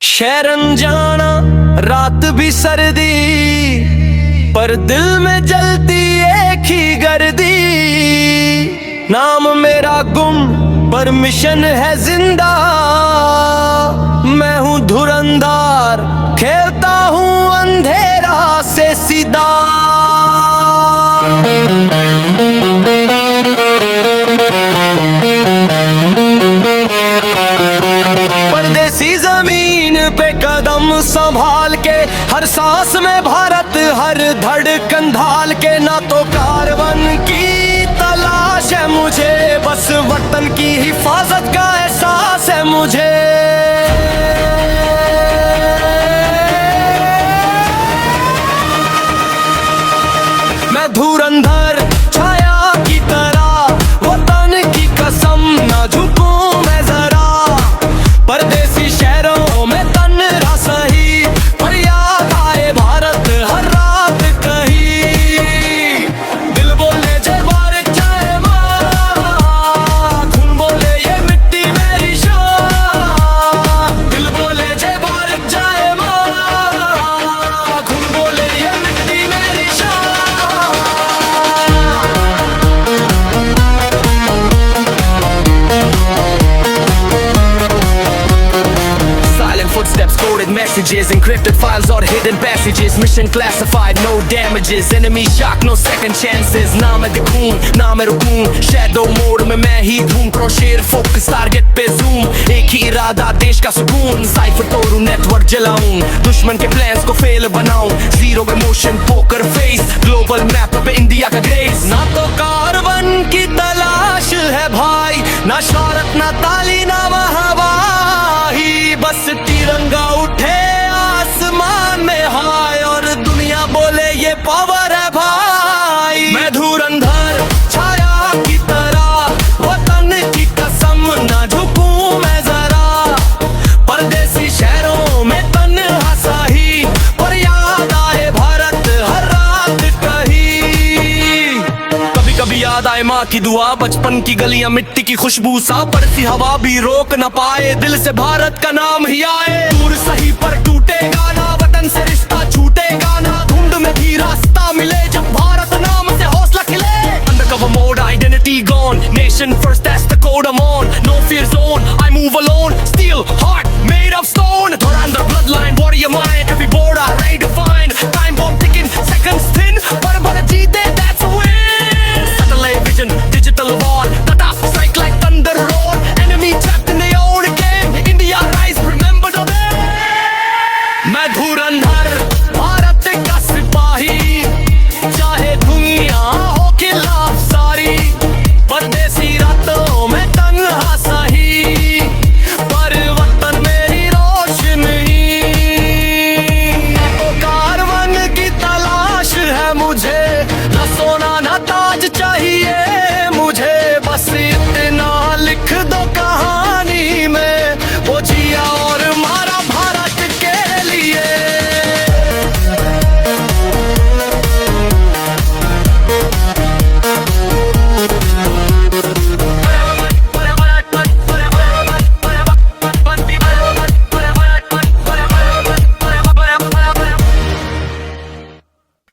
शहरन जाना रात भी सर्दी, पर दिल में जलती एक ही गर्दी। नाम मेरा गुम पर मिशन है जिंदा, मैं हूँ धुरंधर खेलता हूँ अंधेरा से सीधा। परदेसी जमीन पे कदम संभाल के, हर सांस में भारत हर धड़कन ढाल के। ना तो कारवन की तलाश है मुझे, बस वतन की हिफाजत का एहसास है मुझे। मैं धुरंधर छाया की तरह, वतन की कसम ना झुकूं मैं जरा। परदेसी शहरों में तन्हा सही, पर याद आए भारत हर रात कहीं। दिल बोले जय भारत जय माँ, खून बोले ये मिट्टी मेरी शान। दिल बोले जय भारत जय माँ, खून बोले ये मिट्टी मेरी शान। Footsteps, coded messages, encrypted files or hidden passages. Mission classified, no damages. Enemy shock, no second chances. ना मैं दिखूं, ना मैं रुकूं, shadow mode में मैं ही धूम। Crochet focus target पे zoom, एक ही इरादा देश का सुकून। Cipher तोड़ूं, network जलाऊं, दुश्मन के plans को fail बनाऊं। Zero emotion, poker face, global map पे इंडिया का grace। ना तो कार्बन की तलाश है भाई, ना शौहरत ना ताली ना महवाही। बस तिरंगा उठे आसमान में हाय, और दुनिया बोले ये पावर है भाई। मैं धुरंधर छाया की तरह, वतन की कसम ना झुकूं मैं जरा। परदेसी शहरों में तन्हा सही, पर याद आए भारत हर रात कहीं। कभी कभी याद आए माँ की दुआ, बचपन की गलियां मिट्टी की खुशबू सा। बरसी हवा भी रोक न पाए, दिल से भारत का नाम ही आए। दूर सही पर टूटेगा ना, वतन से रिश्ता छूटेगा ना। धुंध में भी रास्ता मिले, जब भारत नाम से हौसला खिले। Undercover mode, identity gone, nation first, that's the code I'm on. No fear zone, I move alone, steel heart made of stone. Dhurandhar bloodline, warrior mind, every border ready to find. Time bomb ticking, seconds thin, पर भारत जीते, that's a win. Satellite vision, digital war, tata strike like thunder roar. Enemy trapped in their own game, India rise, remember the day. मैं धुरंधर भारत का सिपाही, चाहे दुनिया हो खिलाफ सारी। परदेसी रातों में तन्हा सही, पर वतन मेरी रोशनी। तो कारवन की तलाश है मुझे, न सोना न ताज चाहिए मुझे। बस इतना लिख दो कहानी में, वो जिया और मारा भारत के लिए।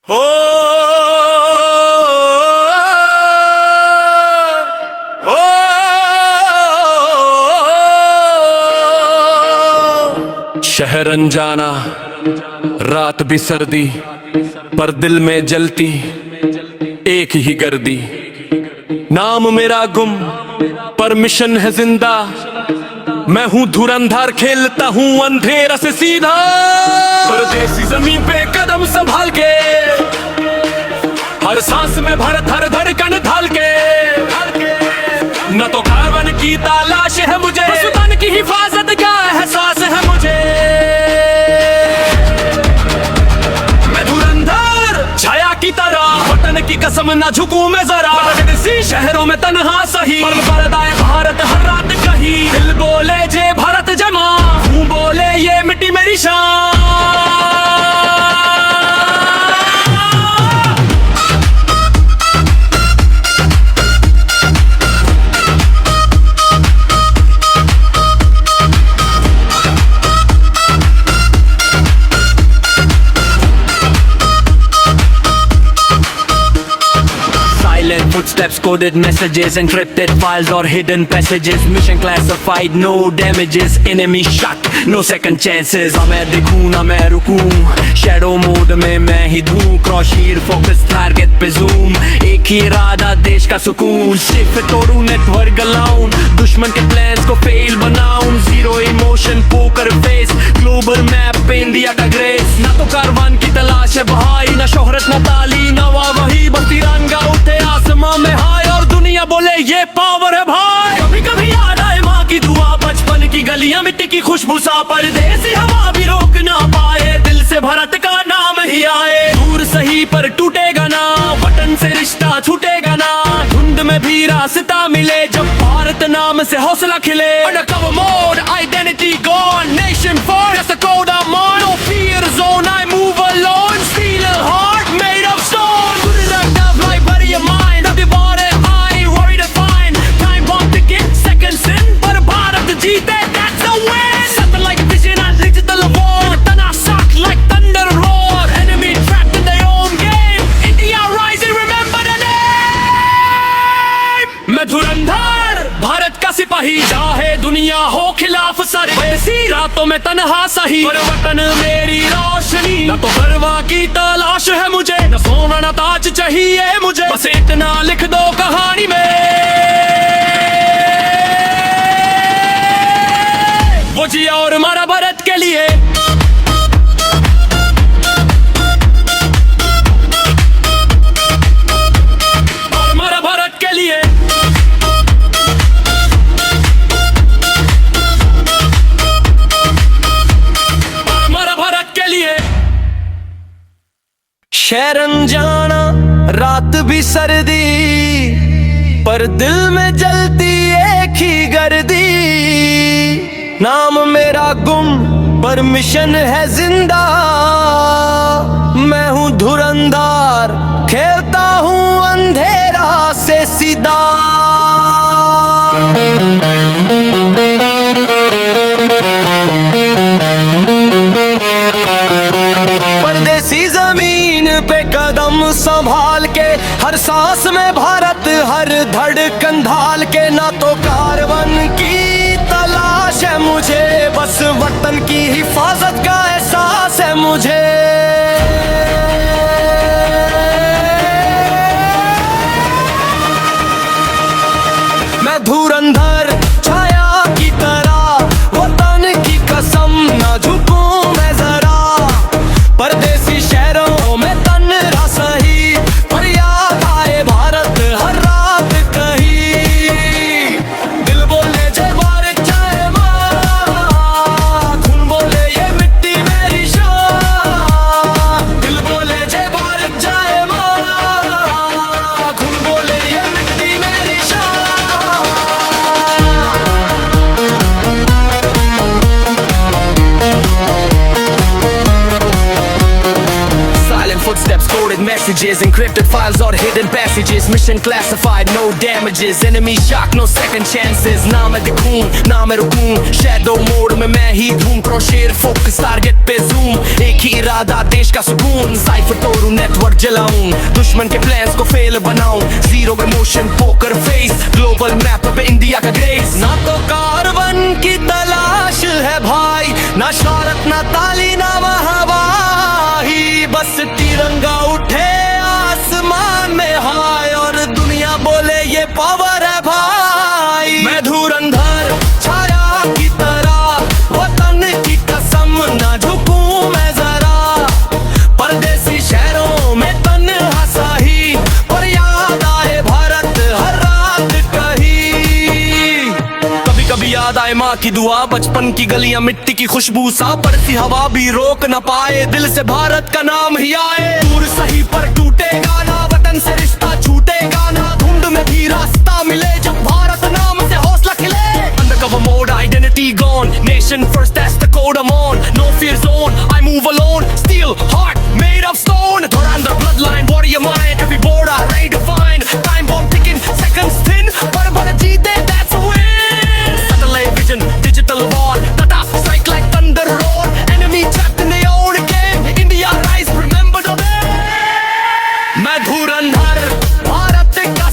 ओ शहर अनजाना रात भी सर्दी, पर दिल में जलती एक ही गर्दी। नाम मेरा गुम पर मिशन है जिंदा, मैं हूँ धुरंधर खेलता हूँ अंधेरा से सीधा। परदेसी जमीन पे कदम संभाल के, हर सांस में भारत हर धड़कन ढाल के। न तो कार्बन की तलाश है मुझे, बस वतन की हिफाजत का एहसास है मुझे। मैं धुरंधर छाया की तरह, वतन की कसम ना झुकूं मैं जरा। परदेसी शहरों में तन्हा सही, पर भारत आए भारत हर रात कहीं। दिल बोले जय भारत जय माँ, खून बोले ये मिट्टी मेरी शान। footsteps, coded messages, encrypted files or hidden passages. Mission classified, no damages. Enemy shot, no second chances. ना मैं दिखूं ना मैं रुकूं, शैडो मोड में मैं ही दूं. क्रॉसहीर फोकस टारगेट पे जूम, एक ही इरादा देश का सुकून. सिर्फ तोड़ूं नेटवर्क लाऊं, दुश्मन के प्लान्स को फेल बनाऊं. Zero emotion poker face, global map पे इंडिया का ग्रेस. ना तो कारवान की तलाश है भाई, ना शोहरत ना ताली ना वही. बस तिरंगा उठे आसमां में हाय और दुनिया बोले ये पावर है भाई. कभी कभी याद आए माँ की दुआ, बचपन की गलियां मिट्टी की खुशबू सा. परदेसी हवा भी रोक ना पाए, दिल से भारत का नाम ही आए. दूर सही पर टूटेगा ना, वतन से रिश्ता छूटेगा ना. धुंध में भी रास्ता मिले, जब भारत नाम से हौसला खिले. Undercover mode, identity gone, nation first, that's the code I'm on. No fear zone, I move alone. Steel a heart made of stone. Good luck, tough life, bury your mind. अब दीवार है, I ain't worried to find. Time bomb ticking, seconds in, पर भारत जीते, that's the win. Something like vision, I digital award. तना suck like thunder roar. Enemy trapped in their own game. India rising, remember the name. मैं धुरंधर, भारत का सिपाही, चाहे दुनिया हो खिलाफ सारे. ऐसी रातों में तन्हा सही, पर वतन मेरी रोशनी. ना तो परवा की तलाश है मुझे, ना सोना ना ताज चाहिए मुझे. बस इतना लिख दो कहानी में, वो जिया और मारा भारत के लिए. और मारा भारत के लिए. शहरन जाना रात भी सर्दी, पर दिल में जलती एक ही गर्दी. नाम मेरा गुम पर मिशन है जिंदा. मैं हूँ धुरंधर, खेलता हूँ अंधेरा से सीधा. परदेसी जमीन पे कदम संभाल के, हर सांस में भारत, हर धड़कन ढाल के. ना तो कारवन की तलाश है मुझे, बस वतन की हिफाजत का एहसास है मुझे. मैं धुरंधर छाया की तरह, वतन की कसम ना झुकूं मैं जरा. परदेसी शहरों में तन्हा सही, पर याद आए भारत हर रात कहीं. दिल बोले जय भारत जय माँ, खून बोले ये मिट्टी मेरी शान. दिल बोले जय भारत जय माँ, खून बोले ये मिट्टी मेरी शान. Silent footsteps, coded messages, encrypted files or hidden passages. Mission classified, no damages. Enemy shock, no second chances. ना मैं दिखूं ना मैं रुकूं, शैडो मोड में मैं ही धूम. क्रॉसहीर फोकस टारगेट पे जूम, एक ही इरादा देश का सुकून. साइफर तोड़ूं नेटवर्क जलाऊं, दुश्मन के प्लान्स को फेल बनाऊं. Zero emotion poker face, global map पे इंडिया का ग्रेस. ना तो कारवन की तलाश है भाई, ना शोहरत ना ताली ना वाहवाही. बस तिरंगा उठे आसमान में हाय, और दुनिया बोले ये पावर है भाई. मैं धुरंधर छाया की तरह, वतन की कसम ना झुकूं मैं जरा. परदेसी शहरों में तन्हा सही, पर याद आए भारत हर रात कहीं. कभी कभी याद आए माँ की दुआ, बचपन की गलियां मिट्टी की खुशबू सा. बरसी हवा भी रोक न पाए, दिल से भारत का नाम ही आए. दूर सही पर टूटेगा ना, वतन से रिश्ता छूटेगा ना. धुंध में भी रास्ता मिले, जब भारत नाम से हौसला खिले. Undercover mode, identity gone, nation first, that's the code I'm on. No fear zone, I move alone. Steel heart made of stone. Dhurandhar bloodline, warrior mind, every border ready to find. Time bomb ticking, seconds thin, पर भारत जीते, that's a win. Satellite vision, digital war, Tata strike like thunder roar. Enemy trapped in their own game. India rise, remember the name. मैं धुरंधर भारत का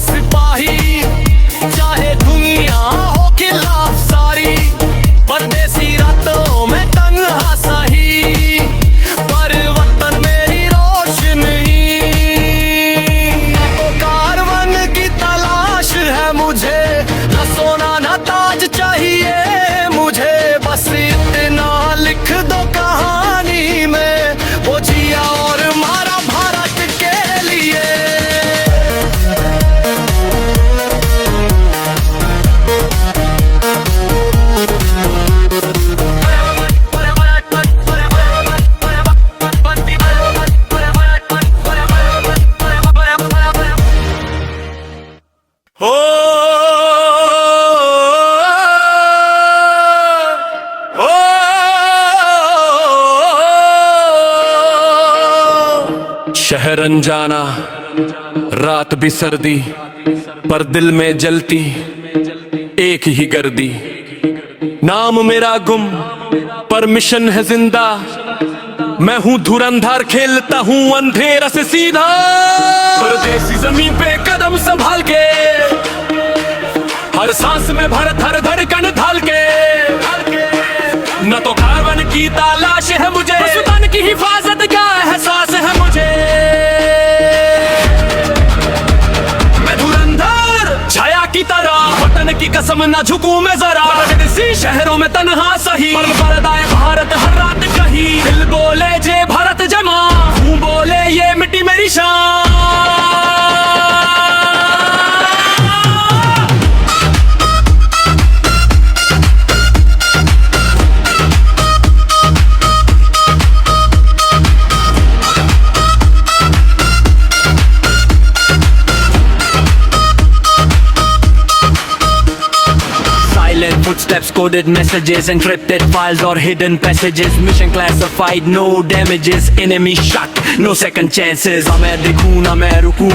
शहर अनजाना, रात भी सर्दी, पर दिल में जलती एक ही गर्दी। नाम मेरा गुम पर मिशन है जिंदा, मैं हूँ धुरंधर, खेलता हूँ अंधेरा से सीधा। परदेसी जमीन पे कदम संभाल के, हर सांस में भारत, हर धड़कन ढाल के। न तो कार्बन की तलाश है मुझे, बस वतन की हिफाजत का एहसास है मुझे। मैं धुरंधर छाया की तरह, वतन की कसम न झुकूं मैं जरा। परदेसी शहरों में तन्हा सही, पर पर्दाए भारत हर रात कहीं। दिल बोले जे भारत जमा, हूँ बोले ये मिट्टी मेरी शान। Footsteps, coded messages, encrypted files or hidden passages. Mission classified, no damages, enemy shot, no second chances. ना मैं दिखूं ना मैं रुकूं,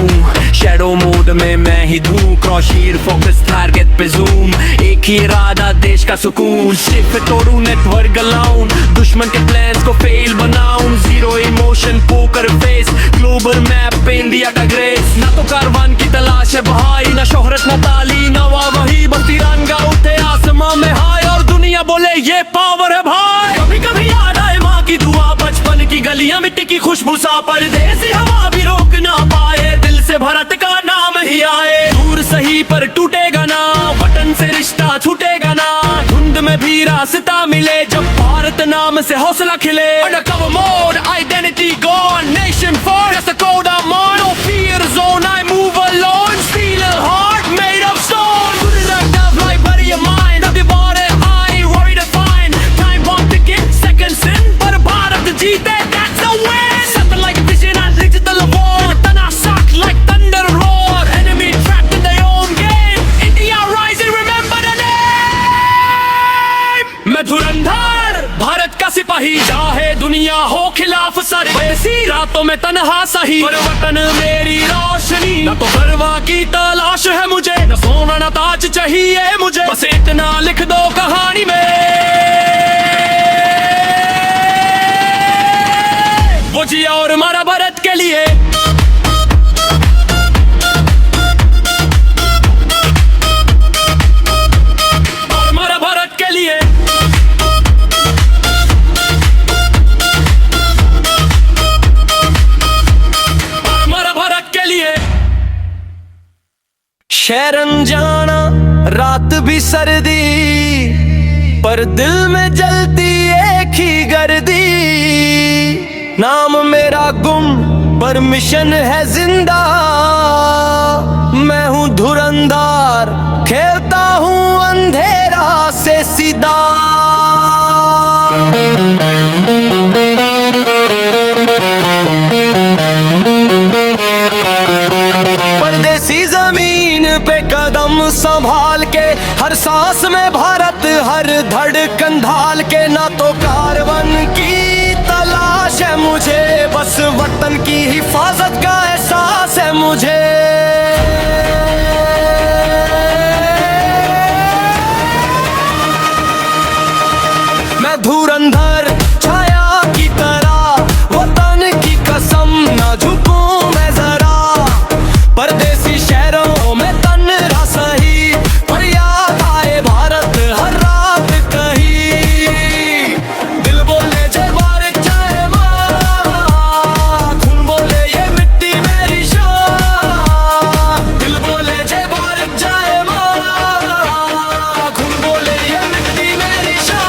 shadow mode में मैं ही धूं। Crosshair focus target पे zoom, एक ही इरादा देश का सुकून। Shift तोड़ूं नेटवर्क गलाऊं, दुश्मन के plans को fail बनाऊं। Zero emotion poker face, global map पे इंडिया का ग्रेस। ना तो कारवान की तलाश है भाई, ना शोहरत ना ताली ना वही, बस तिरंगा उठे आसमां में हाय और दुनिया बोले ये पावर है भाई। कभी कभी याद आए माँ की दुआ, बचपन की गलियां मिट्टी की खुशबू सा। परदेसी हवा भी रोक ना पाए, दिल से भारत का नाम ही आए। दूर सही पर टूटेगा ना, वतन से रिश्ता छूटेगा ना। धुंध में भी रास्ता मिले, जब भारत नाम से हौसला खिले। Undercover mode, identity gone, nation first, that's the code I'm on. No fear zone, I move alone, steel a heart made of stone. Good luck, tough life, bury your mind. Up your body, I ain't worried to find. Time bomb to get seconds in, but a part of the G, that's the win. Something like a vision, I linked to the Lavore. Then I suck like thunder roar. Enemy trapped in their own game. India rising, remember the name. मैं धुरंधर, भारत का सिपाही, चाहे दुनिया हो खिलाफ सारे। ऐसी रातों में तन्हा सही, पर वतन मेरी रोशनी। न तो परवाह की तलाश है मुझे, न सोना न ताज चाहिए मुझे। बस इतना लिख दो कहानी में, वो जिया और मारा भारत के लिए। और मारा भारत के लिए। शहर अनजाना, रात भी सर्दी, पर दिल में जलती एक ही गर्दी। नाम मेरा गुम पर मिशन है जिंदा, मैं हूँ धुरंधर, खेलता हूँ अंधेरा से सीधा। परदेसी जमीन पे कदम संभाल के, हर सांस में भारत, हर धड़कन ढाल के। ना तो कार्बन की तलाश है मुझे, बस वतन की हिफाजत का एहसास है मुझे। मैं धुरंधर छाया की तरह, वतन की कसम न झुकूं मैं जरा। परदेसी शहरों में तन्हा सही, पर याद आए भारत हर रात कहीं। दिल बोले जय भारत जय माँ, खून बोले ये मिट्टी मेरी शान। दिल बोले जय भारत जय माँ, खून बोले ये मिट्टी मेरी शान।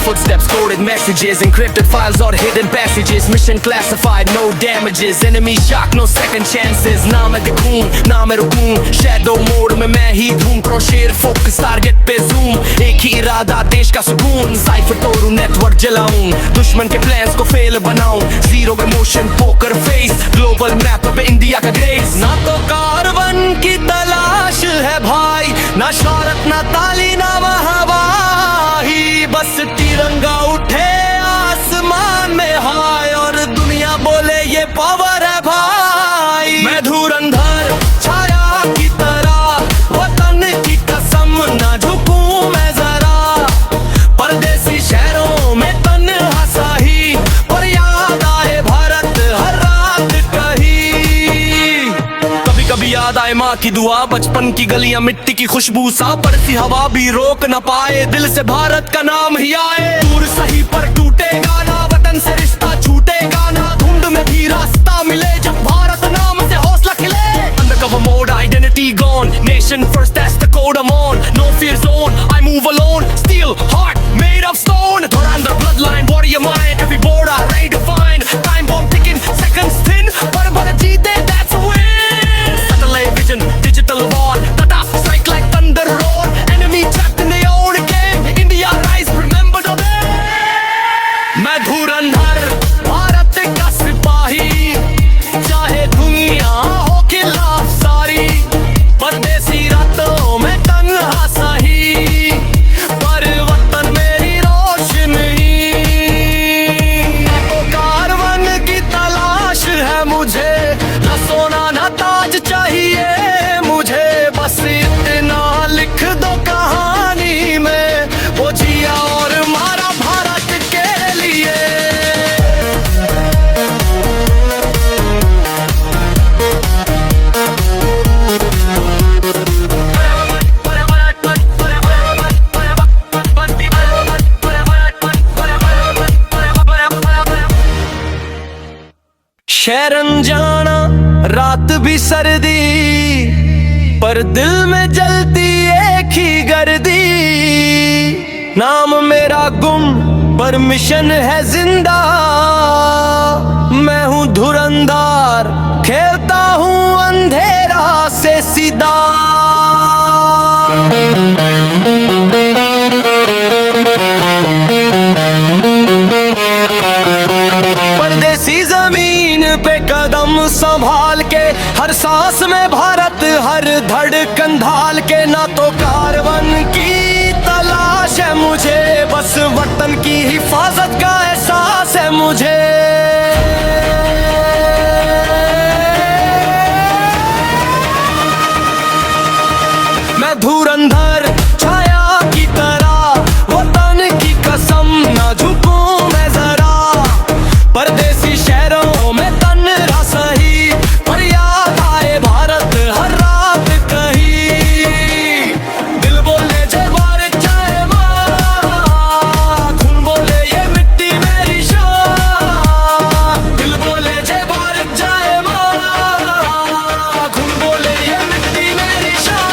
Footsteps, coded messages, encrypted files or hidden passages. Mission classified, no damages, enemy shock, no second chances. ना मैं दिखूं ना मैं रुकूं, shadow mode में मैं ही धूम। Crosshair focus target पे zoom, एक ही इरादा देश का सुकून। Cipher तोड़ूं नेटवर्क जलाऊं, दुश्मन के plans को fail बनाऊं। Zero emotion poker face, global map पे इंडिया का ग्रेस। ना तो कार्बन की तलाश है भाई, ना शोहरत ना ताली ना वाहवाही, बस तिरंगा उठे आसमान में हाय और दुनिया बोले ये पावर है भाई। मैं धुरंधर छाया की तरह, वतन की कसम ना झुकूं मैं जरा, परदेसी शहरों में तन्हा साही, पर याद आए भारत हर रात कहीं। कभी कभी याद आए माँ की दुआ, बचपन की गलियां मिट्टी की खुशबू सा, बरसी हवा भी रोक न पाए, दिल से भारत का नाम ही आए। दूर सही पर टूटेगा ना, वतन से रिश्ता छूटेगा ना, धुंध में भी रास्ता मिले जब भारत नाम से हौसला खिले। Undercover mode, identity gone, nation first, that's the code I'm on. No fear zone, I move alone, steel heart made of stone. Dhurandhar bloodline, warrior mind, every border ready to find. Time bomb ticking, seconds thin, but jeete, that's a win. Satellite vision, digital war, tata strike like thunder roar. Enemy trapped in their own game, India rise, remember the day. मैं धुरंधर भारत का सिपाही, चाहे दुनिया हो खिलाफ सारी, परदेसी रातों में तन्हा सही, पर वतन मेरी रोशनी। तो कारवन की तलाश है मुझे, न सोना न ताज चाहिए मुझे, बस इतना लिख दो कहानी में, वो जिया और मारा भारत के लिए। शरण जाना रात भी सर्दी, पर दिल में जलती एक ही गर्दी। नाम मेरा गुम पर मिशन है जिंदा, मैं हूँ धुरंधर खेलता हूँ अंधेरा से सीधा। परदेसी जमीन पे कदम संभाल के, हर सांस में भारत हर धड़कन ढाल के, ना तो कारवन की तलाश है मुझे, बस वतन की हिफाजत का एहसास है मुझे। मैं धुरंधर छाया की तरह, वतन की कसम ना झुकूं मैं जरा, परदेसी शहरों में तन्हा सही, पर याद आए भारत हर रात कहीं। दिल बोले जय भारत जय माँ, खून बोले ये मिट्टी मेरी शान। दिल बोले जय भारत जय माँ, खून बोले ये मिट्टी मेरी शान।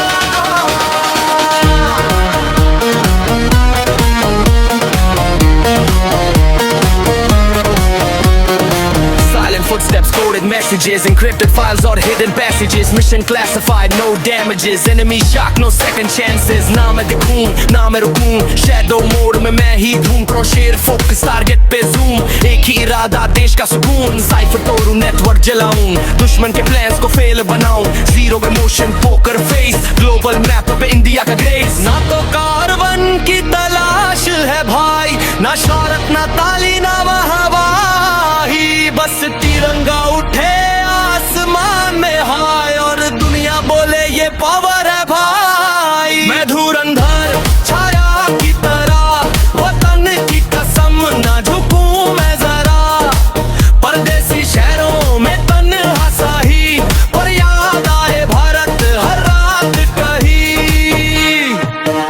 Silent footsteps, coded messages, encrypted files or hidden passages, mission classified, no damages, enemy shock, no second chances. ना मैं दिखूं ना मैं रुकूं, shadow mode में मैं ही धूम, crochet focus target पे zoom, एक ही इरादा देश का सुकून। साइफर तोड़ूं नेटवर्क जलाऊं, दुश्मन के प्लान्स को फेल बनाऊं, जीरो में motion poker face, global map पे इंडिया का ग्रेस। ना तो कारवन की तलाश है भाई, ना शौहरत ना ताली ना वाहवाही, बस तिरंगा उठे आसमान में हाय और दुनिया बोले ये पावर है भाई। मैं धुरंधर छाया की तरह, वतन की कसम ना झुकूं मैं जरा, परदेसी शहरों में तन्हा साही, पर याद आए भारत हर रात कहीं।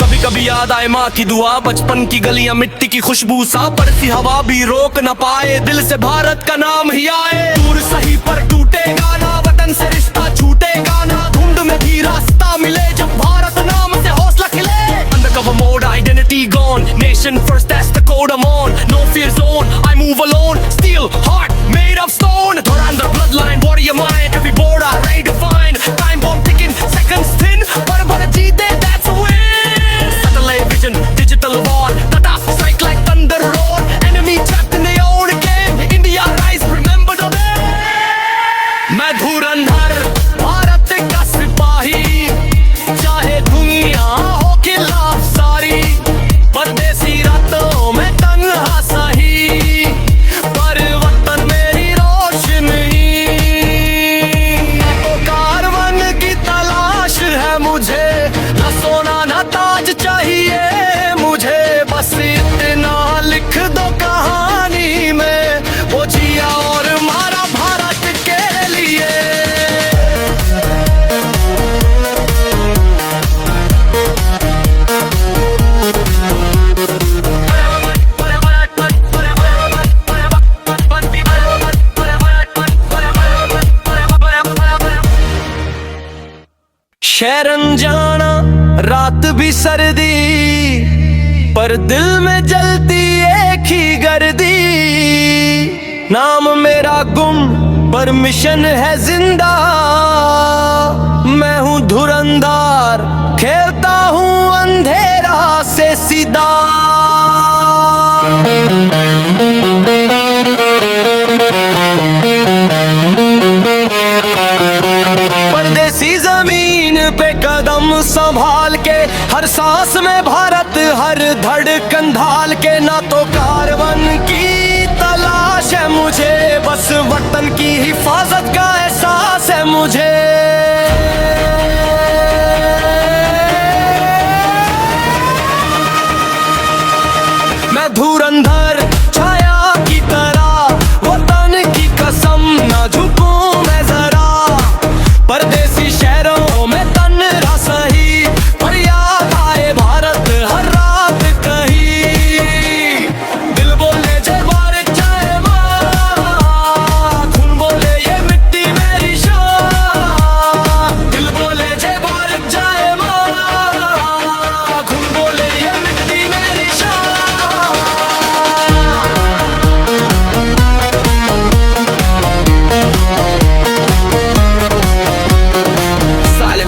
कभी कभी याद आए माँ की दुआ, बचपन की गलियां मिट्टी की खुशबू सा, बरसी हवा भी रोक न पाए, दिल से भारत का नाम ही आए। दूर सही पर टूटेगा ना, वतन से रिश्ता छूटेगा ना, धुंध में भी रास्ता मिले जब भारत नाम से हौसला खिले। Undercover mode, identity gone, nation first, that's the code I'm on. No fear zone, I move alone, steel heart made of stone. Dhurandhar bloodline, warrior mind, every border ready to find. Time bomb ticking, seconds thin, but jeete, that's a win. Satellite vision, digital war, tata strike like thunder roar. Enemy trapped in their own game, India rise, remember the day. मैं धुरंधर शहरन जाना रात भी सर्दी, पर दिल में जलती एक ही गर्दी। नाम मेरा गुम पर मिशन है जिंदा, मैं हूँ धुरंधार, खेलता हूँ अंधेरा से सीधा। परदेसी जमीन पे कदम संभाल के, हर सांस में भारत, हर धड़कन ढाल के। ना तो कारवन की तलाश है मुझे, बस वतन की हिफाजत का एहसास है मुझे। मैं धुरंधर छाया की तरह, वतन की कसम ना झुकूं मैं जरा। परदेसी शहरों में तन्हा सही, पर याद आए भारत हर रात कहीं। दिल बोले जय भारत जय माँ, खून बोले ये मिट्टी मेरी शान। दिल बोले जय भारत जय माँ, खून बोले ये मिट्टी मेरी शान।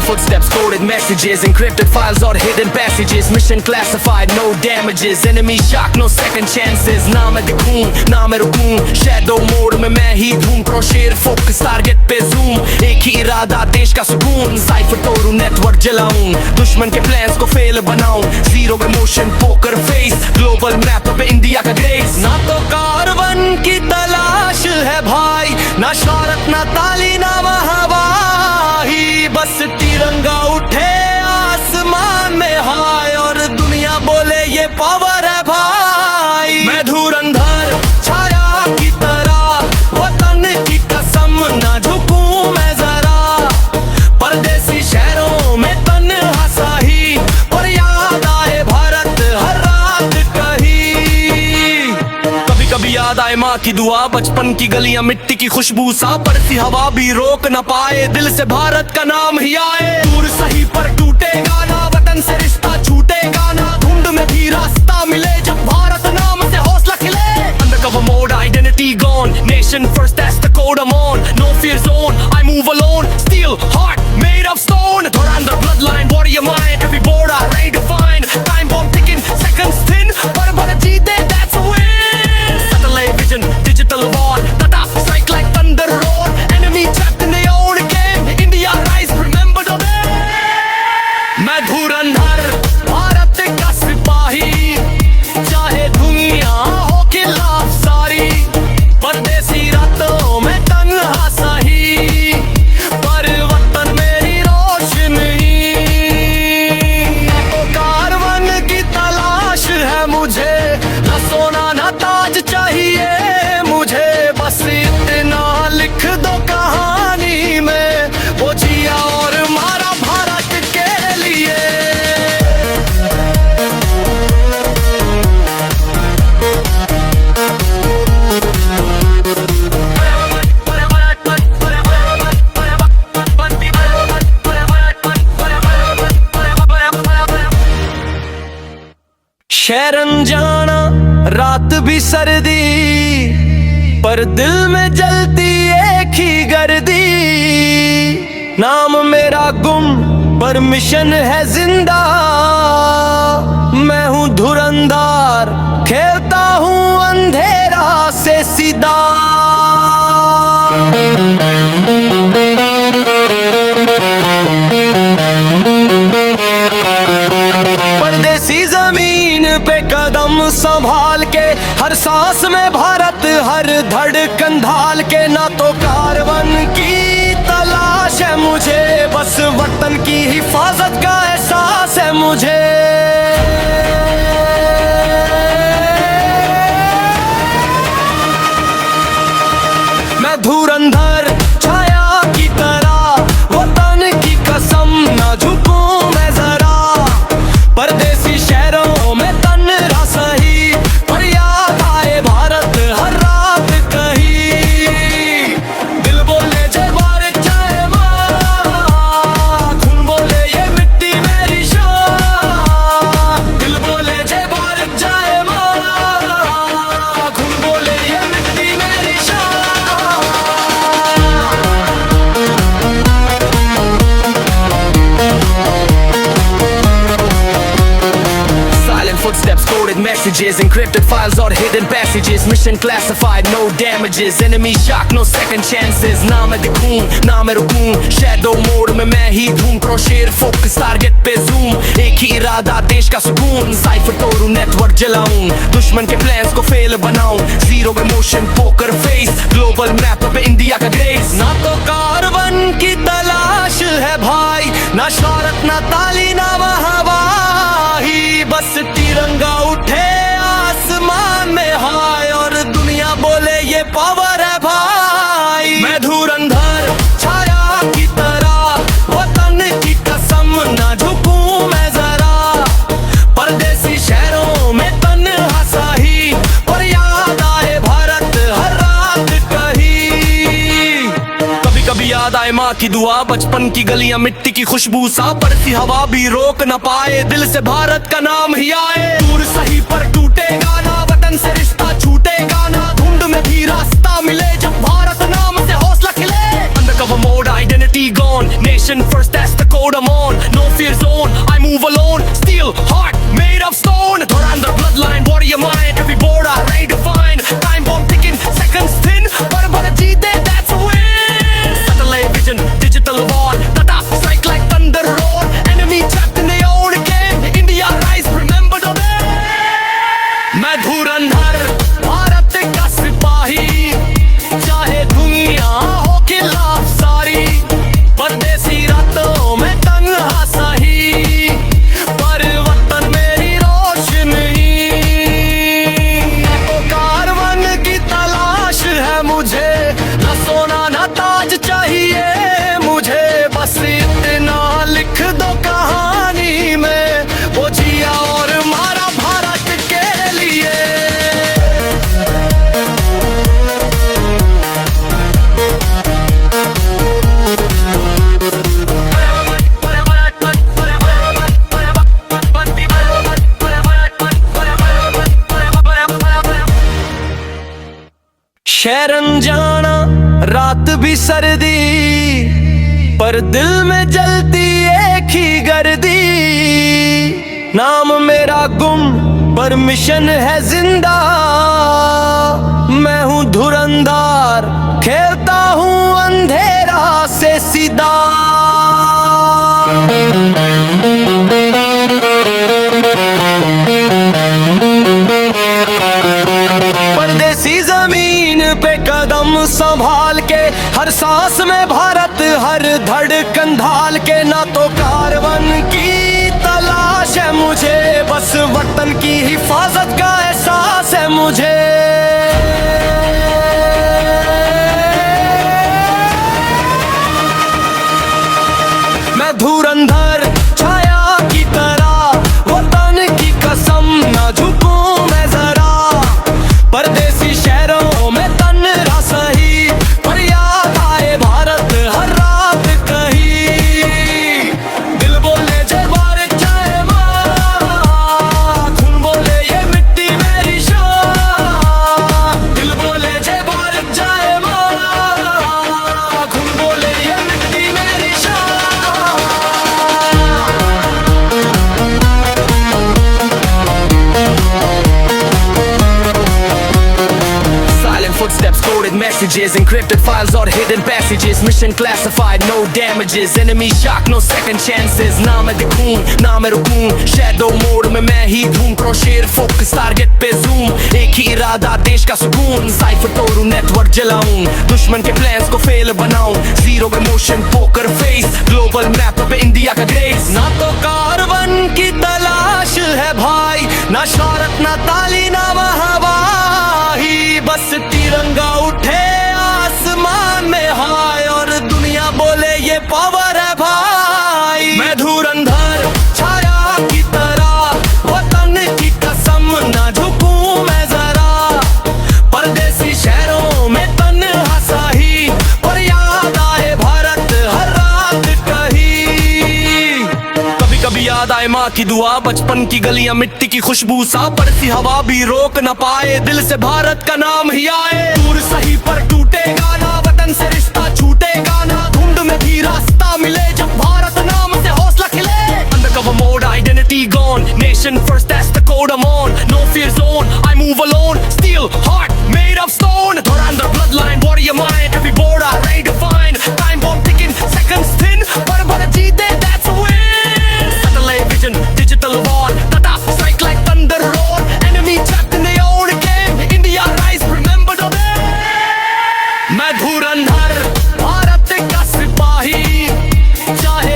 Footsteps, coded messages, encrypted files or hidden passages. Mission classified, no damages. Enemy shock, no second chances. नाम है दिखूं, नाम है रुकूं, shadow mode में मैं ही धूम। क्रोशेर फोकस टारगेट पे zoom, एक ही इरादा देश का सुकून। साइफर तोड़ूं, नेटवर्क जलाऊं, दुश्मन के प्लान्स को फेल बनाऊं। Zero emotion, poker face, global map पे इंडिया का ग्रेस। ना तो कारवन की तलाश है भाई, ना शौहरत ना ताली ना महावाही। बस तिरंगा उठे आसमान में हाय, और दुनिया बोले ये पावर है भाई। मैं धुरंधर छाया की तरह, वतन की कसम ना झुकूं मैं जरा। परदेसी शहरों में तन्हा सही, पर याद आए भारत हर रात कहीं। कभी कभी याद आए माँ की दुआ, बचपन की गलियां मिट्टी की खुशबू सा। बरसी हवा भी रोक न पाए, दिल से भारत का नाम ही आए। दूर सही पर टूटेगा ना, वतन से रिश्ता छूटेगा ना। धुंध में भी रास्ता मिले, जब भारत नाम से हौसला खिले। Undercover mode, identity gone, nation first, that's the code I'm on. No fear zone, I move alone, steel heart made of stone. Dhurandhar bloodline, warrior mind, every border ready to find. Time bomb ticking, seconds thin, पर भारत जीते, that's a win. Satellite vision, digital war, Tata strike like thunder roar. Enemy trapped in their own game, India rise, remember the day. मैं धुरंधर भारत का सिपाही, चाहे दुनिया हो खिलाफ सारी। परदेसी रातों में तन्हा सही, पर वतन मेरी रोशनी। तो कारवन की तलाश है मुझे, न सोना न ताज चाहिए मुझे। बस इतना लिख दो कहानी में, वो जिया और मारा भारत के लिए। शहरन जाना रात भी सर्दी, पर दिल में जलती एक ही गर्दी। नाम मेरा गुम पर मिशन है जिंदा, मैं हूँ धुरंधार, खेलता हूँ अंधेरा से सीधा। परदेसी जमीन पे कदम संभाल के, हर सांस में भारत, हर धड़कन ढाल के। ना तो कारवन की तलाश है मुझे, बस वतन की हिफाजत का एहसास है मुझे। मैं धुरंधर छाया की तरह, वतन की कसम ना झुकूं मैं जरा। परदेसी शहरों में तन्हा सही, पर याद आए भारत हर रात कहीं। दिल बोले जय भारत जय माँ, खून बोले coded messages, encrypted files or hidden passages. Mission classified, no damages. Enemy shock, no second chances. ना मैं दिखूं, ना मैं रुकूं, shadow mode में मैं ही धूम. Crochet focus target पे zoom. एक ही इरादा देश का सुकून. Cipher तोड़ूं, network जलाऊं, दुश्मन के plans को fail बनाऊं. Zero emotion, poker face, global map पे इंडिया का grace. ना तो कार्बन की तलाश है भाई, ना शौहरत ना ताली ना वाहवाही. बस तिरंगा उठे आसमान में हाय और दुनिया बोले ये पावर है भाई. मैं धुरंधर छाया की तरह, वतन की कसम ना झुकूं मैं जरा. परदेसी शहरों में तन्हा साही, पर याद आए भारत हर रात कहीं. कभी कभी याद आए माँ की दुआ, बचपन की गलियां मिट्टी की खुशबू सा. बरसी हवा भी रोक न पाए, दिल से भारत का नाम ही आए. दूर सही पर टूटेगा ना, वतन से रिश्ता छूटेगा ना. धुंध में भी रास्ता मिले जब भारत नाम से हौसला खिले. Undercover mode, identity gone, nation first, that's the code I'm on. No fear zone, I move alone, steel heart made of stone. Dhurandhar bloodline, warrior mind, every border ready to find. Time bomb ticking, seconds thin, but jeete, that's a win. Satellite vision, digital war, Tata strike like thunder roar. Enemy trapped in their own game, India rise, remember the day. मैं धुरंधर भारत का सिपाही, चाहे दुनिया हो खिलाफ सारी. परदेसी रातों में तन्हा सही, पर वतन मेरी रोशनी. तो कार्बन की तलाश है मुझे, न सोना न ताज चाहिए मुझे. बस इतना लिख दो कहानी में, वो जिया और मारा भारत के लिए. शहर अनजाना, रात भी सर्दी, पर दिल में जलती एक ही गर्दी. नाम मेरा गुम पर मिशन है जिंदा. मैं हूँ धुरंधर, खेलता हूँ अंधेरा से सीधा. परदेसी जमीन पे कदम संभाल के, हर सांस में भारत, हर धड़कन ढाल के. ना तो कार्बन की तलाश है मुझे, बस वतन की हिफाजत का एहसास है मुझे. मैं धुरंधर छाया की तरह, वतन की कसम ना झुकूं मैं जरा. परदेसी शहरों में तन्हा सही, पर याद आए भारत हर रात कहीं. दिल बोले जय भारत जय माँ, खून बोले ये मिट्टी मेरी शान. दिल बोले जय भारत जय माँ, खून बोले ये मिट्टी मेरी शान. Footsteps, coded messages, encrypted files or hidden passages. Mission classified, no damages. Enemy shock, no second chances. ना मैं दिखूं, ना मैं रुकूं, shadow mode में मैं ही धूम. Crochet focus target पे zoom. एक ही इरादा देश का सुकून. Cipher तोड़ूं, network जलाऊं, दुश्मन के plans को fail बनाऊं. Zero emotion, poker face, global map पे इंडिया का grace. ना तो कार्बन की तलाश है भाई, ना शौहरत ना ताली ना वाहवाही. बस तिरंगा उठे आसमान में हाय और दुनिया बोले ये पावर है भाई. मैं धुरंधर छाया की तरह, वतन की कसम ना झुकूं मैं जरा. परदेसी शहरों में तन्हा साही, पर याद आए भारत हर रात कहीं. कभी कभी याद आए माँ की दुआ, बचपन की गलियां मिट्टी की खुशबू सा. बरसी हवा भी रोक न पाए, दिल से भारत का नाम ही आए. दूर सही पर टूटेगा ना, वतन से रिश्ता छूटेगा ना. धुंध में भी रास्ता मिले जब भारत नाम से हौसला खिले. Undercover mode, identity gone, nation first, that's the code I'm on. No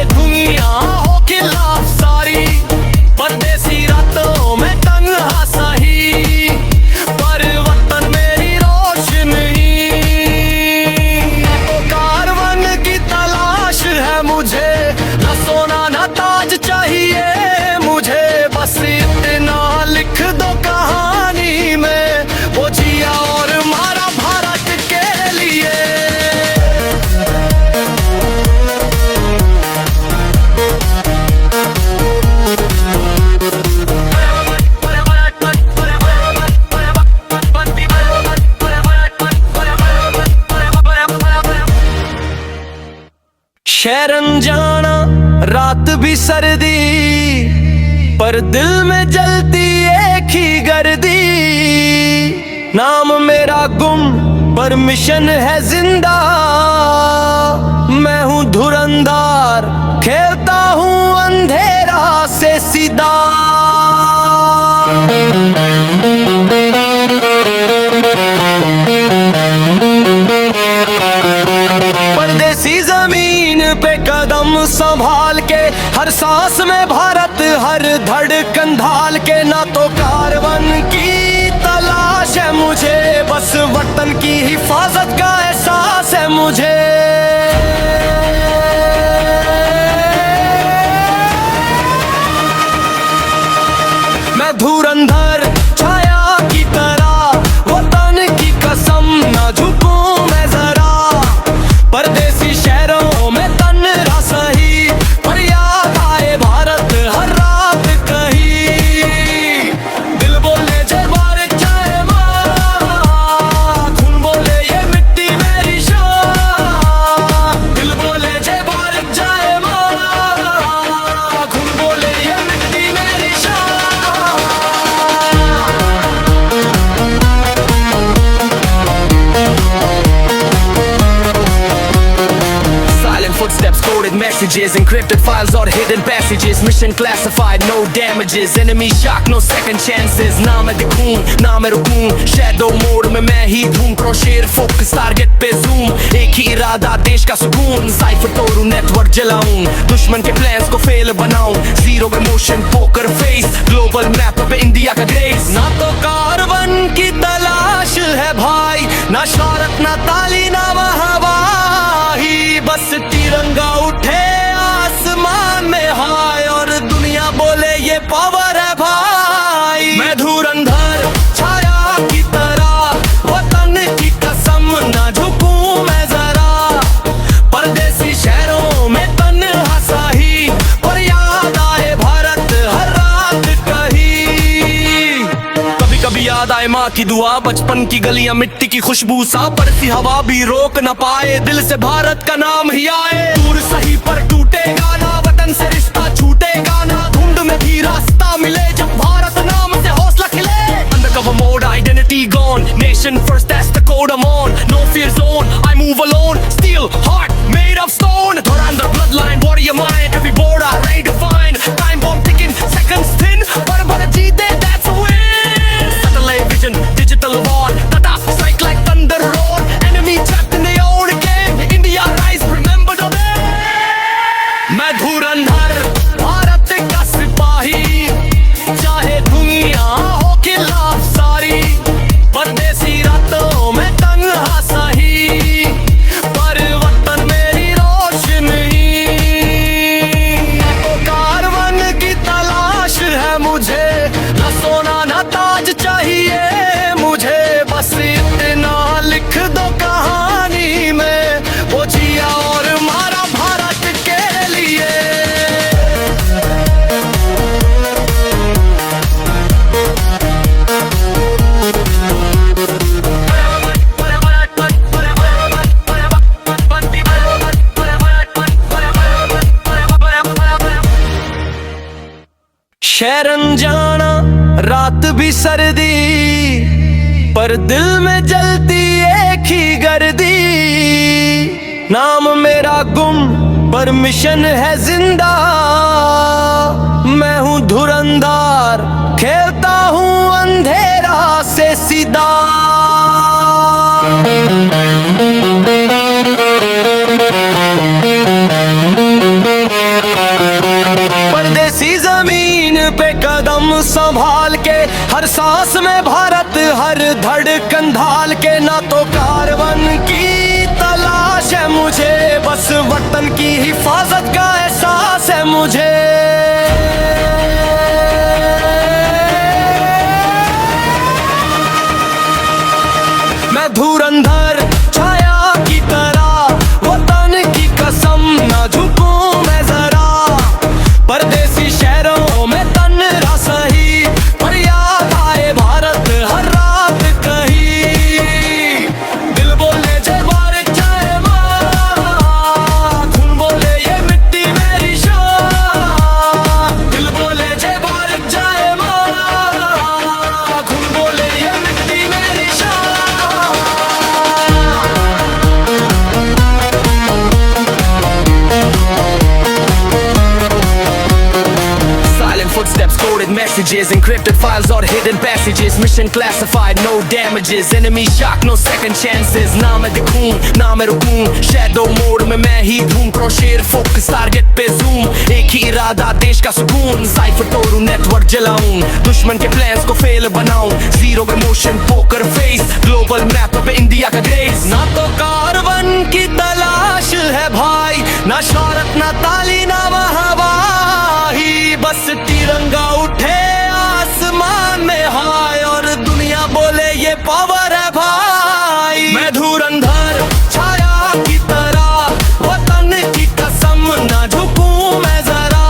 चाहे दुनिया हो खिलाफ सारी, परदेसी रातों में तन्हा सही, पर वतन मेरी रोशनी। तो कारवन की तलाश है मुझे, न सोना न ताज चाहिए मुझे, बस इतना लिख दो कहानी में, वो जिया और मारा भारत के लिए। शहरन जाना रात भी सर्दी, पर दिल में जलती एक ही गर्दी। नाम मेरा गुम पर मिशन है जिंदा, मैं हूँ धुरंधार खेलता हूँ अंधेरा से सीधा। परदेसी जमीन पे कदम संभाल के, हर सांस में भारत हर धड़कन ढाल के। ना तो कारवन की तलाश है मुझे, बस वतन की हिफाजत का एहसास है मुझे। मैं धुरंधर छाया की तरह, वतन की कसम ना झुकूं मैं जरा। परदेसी शहरों में तन्हा सही, पर याद आए भारत हर रात कहीं। दिल बोले जय भारत जय माँ, खून बोले ये मिट्टी मेरी शान। दिल बोले जय भारत जय माँ, खून बोले ये मिट्टी मेरी शान। Footsteps, coded messages, encrypted files or hidden passages. Mission classified, no damages. Enemy shock, no second chances. नाम है दिखूं, नाम है रुकूं, shadow mode में मैं ही धूम। क्रोशेर फोकस टारगेट पे zoom, एक ही इरादा देश का सुकून। साइफर तोड़ूं, नेटवर्क जलाऊं, दुश्मन के प्लान्स को फेल बनाऊं। जीरो पे motion, poker face, global map पे इंडिया का ग्रेस। ना तो कारवन की तलाश है भाई, ना शौहरत ना ताली ना वाहवाही, बस तिरंगा उठे आसमान में हाय, और दुनिया बोले ये पावर है भाई। मैं धुरंधर छाया की तरह, वतन की कसम ना झुकूं मैं जरा। परदेसी शहरों में तन्हा सही, पर याद आए भारत हर रात कहीं। कभी कभी याद आए माँ की दुआ, बचपन की गलियां मिट्टी की खुशबू सा। बरसी हवा भी रोक न पाए, दिल से भारत का नाम ही आए। दूर सही पर टूटेगा ना, वतन से रिश्ता छूटेगा ना। धुंध में भी रास्ता मिले, जब भारत नाम से हौसला खिले। Undercover mode, identity gone, nation first, that's the code I'm on. No fear zone, I move alone, steel heart made of stone. Dhurandhar bloodline, warrior mind, every border ready to find. Time bomb ticking, seconds thin, but jeete, that's a win. Satellite vision, digital war, tata strike like thunder roar. Enemy trapped in their own game, India rise, remember the day. मैं धुरंधर भारत का सिपाही, चाहे दुनिया हो खिलाफ सारी। परदेसी रातों में तन्हा सही, पर वतन मेरी रोशनी। तो कारवन की तलाश है मुझे, न सोना न ताज चाहिए मुझे, बस इतना लिख दो कहानी में, वो जिया और मारा भारत के लिए। शहरन जाना रात भी सर्दी, पर दिल में जलती एक ही गर्दी। नाम मेरा गुम पर मिशन है जिंदा, मैं हूँ धुरंधार खेलता हूँ अंधेरा से सीधा। हिफाजत का एहसास है मुझे। मैं धुरंधर छाया की तरह, वतन की कसम ना झुकूं मैं जरा। परदेसी शहरों में तन्हा सही, पर याद आए भारत हर रात कहीं। दिल बोले जय भारत जय माँ, खून बोले ये मिट्टी मेरी शान। दिल बोले जय भारत जय माँ, खून बोले ये मिट्टी मेरी शान। Silent footsteps, coded messages, encrypted files or hidden passages. Mission classified, no damages. Enemy shock, no second chances. ना मैं दिखूं, ना मैं रुकूं, shadow mode में मैं ही धूम। Crochet focus target पे zoom, एक ही इरादा देश का सुकून। Cypher तोड़ूं, network जलाऊं, दुश्मन के plans को fail बनाऊं। Zero emotion, poker face, global map पे इंडिया का देश। ना तो कार्बन की तलाश है भाई, ना शौहरत ना ताली ना वाहवाही। बस तिरंगा उठे आसमान में हाय, और दुनिया बोले ये पावर है भाई। मैं धुरंधर छाया की तरह, वतन की कसम ना झुकूं मैं जरा।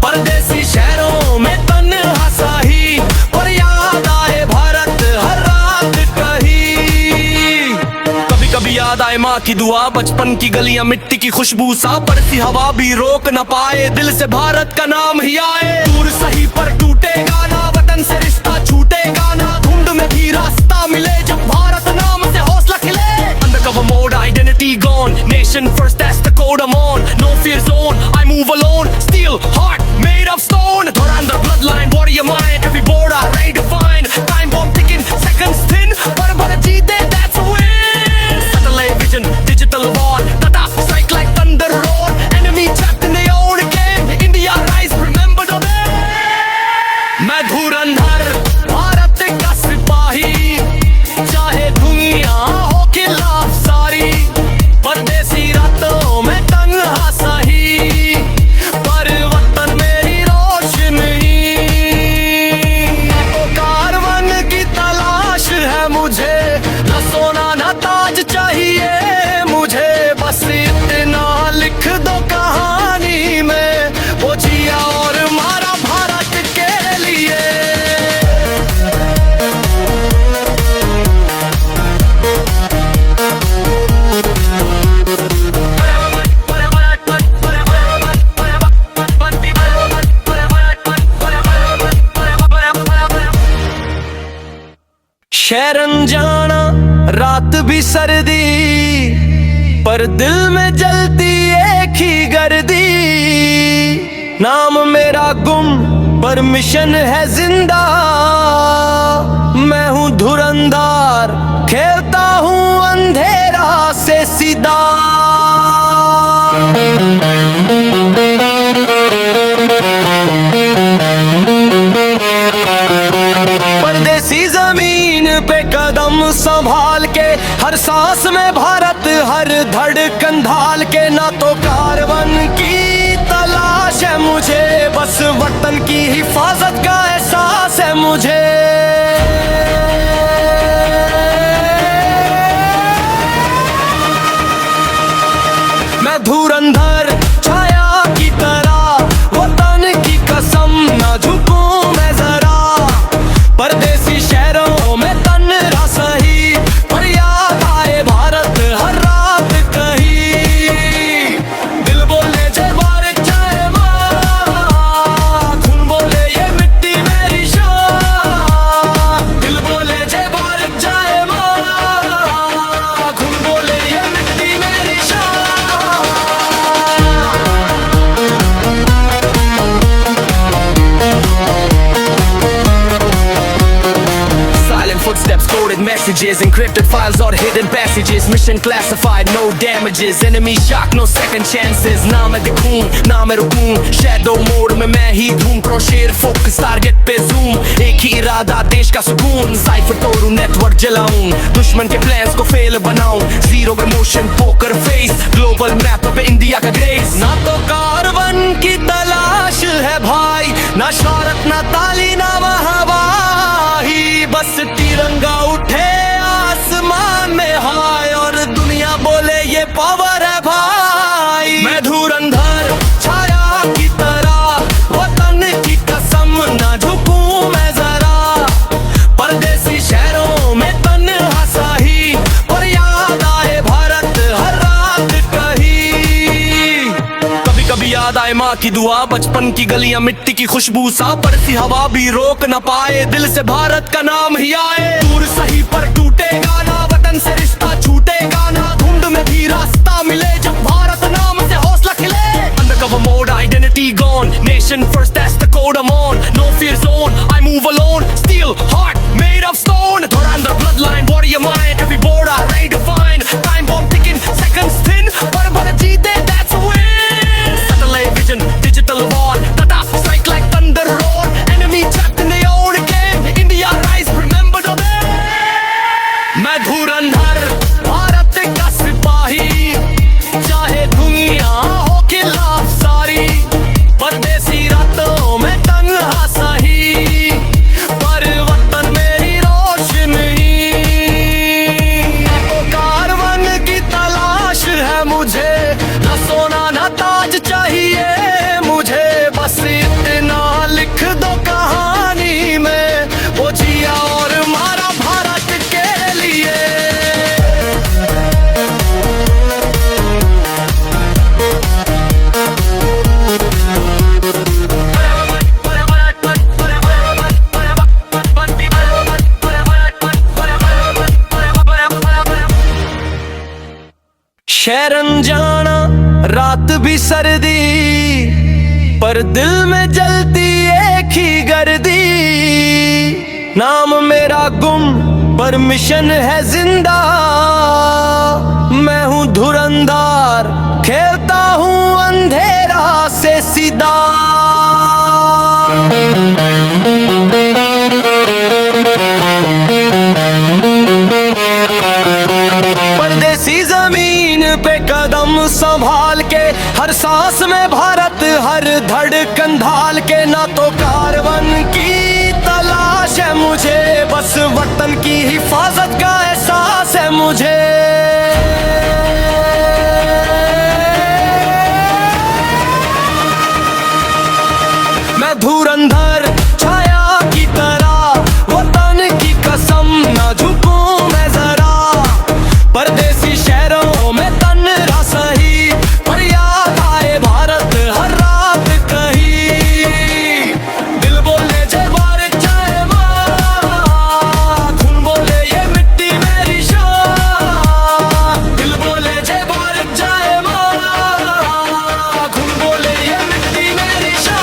परदेसी शहरों में तन्हा सही, पर याद आए भारत हर रात कहीं। कभी कभी याद आए माँ की दुआ, बचपन की गलियां मिट्टी की खुशबू सा। बरसी हवा भी रोक न पाए, दिल से भारत का नाम ही आए। दूर सही पर टूटेगा ना, वतन से रिश्ता छूटेगा ना। धुंध में भी रास्ता मिले, जब भारत नाम से हौसला खिले। Undercover mode, identity gone, nation first, that's the code I'm on. No fear zone, I move alone, steel heart made of stone. Dhurandhar bloodline, warrior mind, every border ready to find. Time bomb ticking, seconds thin, पर भारत जीते, that's a win. Satellite vision, digital war, Tata strike like thunder roar. Enemy trapped in their own game, India rise, remember the name. मैं धुरंधर भारत का सिपाही, चाहे दुनिया हो खिलाफ सारी। परदेसी रातों में तन्हा सही, पर वतन मेरी रोशनी। तो कारवन की तलाश है मुझे, न सोना न ताज चाहिए मुझे। बस इतना लिख दो कहानी में, वो जिया और मारा भारत के लिए। शरण जाना रात भी सर्दी, पर दिल में जलती एक ही गर्दी। नाम मेरा गुम पर मिशन है जिंदा, मैं हूँ धुरंधर खेलता हूँ अंधेरा से सीधा। परदेसी जमीन पे कदम संभाल के, हर सांस में भारत हर धड़कन ढाल के। ना तो कार्बन की तलाश है मुझे, बस वतन की हिफाजत का एहसास है मुझे। मैं धुरंधर छाया coded messages, encrypted files or hidden passages. Mission classified, no damages. Enemy shock, no second chances. ना मैं दिखूं, ना मैं रुकूं, shadow mode में मैं ही धूम. Crochet focus target पे zoom, एक ही इरादा देश का सुकून. Cipher तोड़ूं, network जलाऊं, दुश्मन के plans को fail बनाऊं. Zero emotion, poker face, global map पे इंडिया का grace. ना तो कार्बन की तलाश है भाई, ना शौहरत ना ताली ना वाहवाही. बस तिरंगा उठे आसमान में हाय, और दुनिया बोले ये पावर है भाई. मैं धुरंधर छाया की तरह, वतन की कसम ना झुकूं मैं जरा. परदेसी शहरों में तन्हा साही, पर याद आए भारत हर रात कहीं. कभी कभी याद आए माँ की दुआ, बचपन की गलियां मिट्टी की खुशबू सा. बरसी हवा भी रोक न पाए, दिल से भारत का नाम ही आए. दूर सही पर टूटेगा ना, वतन से रिश्ता छूटेगा ना. धुंध में भी रास्ता मिले, जब भारत नाम से हौसला खिले. Undercover mode, identity gone, nation first, that's the code I'm on. No fear zone, I move alone. Steel heart made of stone. Dhurandhar bloodline, warrior mind, every border ready to find. Time bomb ticking, seconds thin, पर भारत जीते, that's a win. Satellite vision, digital war, tata strike like thunder roar. Enemy trapped in their own game, India rise, remember the day. मैं धुरंधर भारत का सिपाही, चाहे दुनिया हो खिलाफ सारी. परदेसी रातों में तन्हा सही, पर वतन मेरी रोशनी. तो कारवन की तलाश है मुझे, न सोना न ताज चाहिए मुझे. बस इतना लिख दो कहानी में, वो जिया और मारा भारत के लिए. शहर अनजाना, रात भी सर्दी, पर दिल में जलती एक ही गर्दी. नाम मेरा गुम पर मिशन है जिंदा. मैं हूँ धुरंधर, खेलता हूँ अंधेरा से सीधा. परदेसी जमीन पे कदम संभाल के, हर सांस में भारत हर धड़कन ढाल के. ना तो कार्बन की तलाश है मुझे, बस वतन की हिफाजत का एहसास है मुझे. मैं धुरंधर छाया की तरह, वतन की कसम ना झुकूं मैं जरा. परदेसी शहरों में तन्हा सही, पर याद आए भारत हर रात कहीं. दिल बोले जय भारत जय माँ, खून बोले ये मिट्टी मेरी शान. दिल बोले जय भारत जय माँ, खून बोले ये मिट्टी मेरी शान.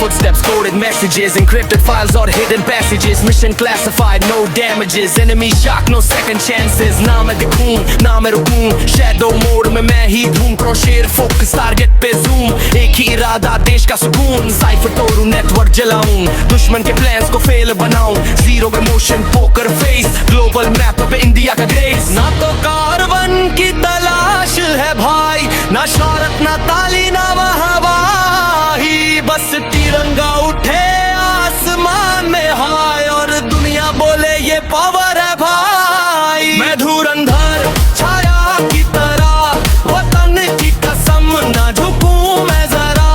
Footsteps, coded messages, encrypted files or hidden passages. Mission classified, no damages. Enemy shock, no second chances. ना मैं दिखूं, ना मैं रुकूं, shadow mode में मैं ही धूम. Crochet focus target पे zoom, एक ही इरादा देश का सुकून. Cipher तोड़ूं, network जलाऊं, दुश्मन के plans को fail बनाऊं. Zero emotion, poker face, global map पे इंडिया का grace. ना तो कार्बन की तलाश है भाई, ना शौहरत ना ताली ना वाहवाही. बस तिरंगा उठे आसमान में हाय, और दुनिया बोले ये पावर है भाई. मैं धुरंधर छाया की तरह, वतन की कसम ना झुकूं मैं जरा.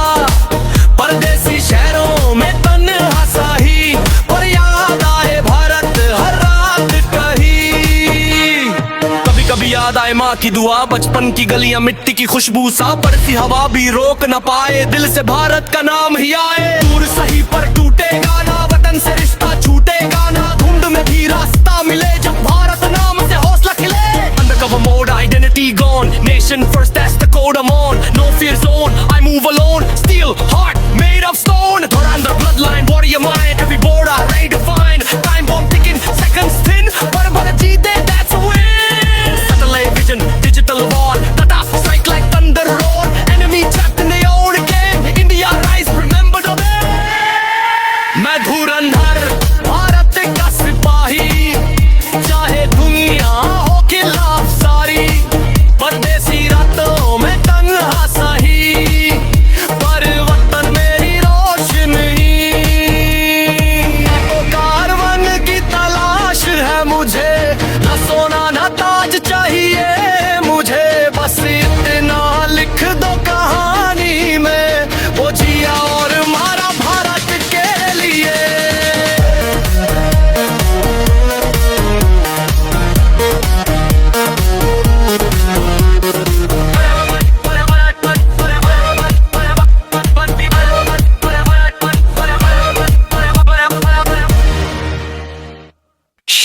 परदेसी शहरों में तन्हा साही, पर याद आए भारत हर रात कहीं. कभी कभी याद आए माँ की दुआ, बचपन की गलियां मिट्टी की खुशबू सा. बरसी हवा भी रोक न पाए, दिल से भारत का नाम ही आए. दूर सही पर टूटेगा ना, वतन से रिश्ता छूटेगा ना. धुंध में भी रास्ता मिले, जब भारत नाम से हौसला खिले. Undercover mode, identity gone, nation first, that's the code I'm on. No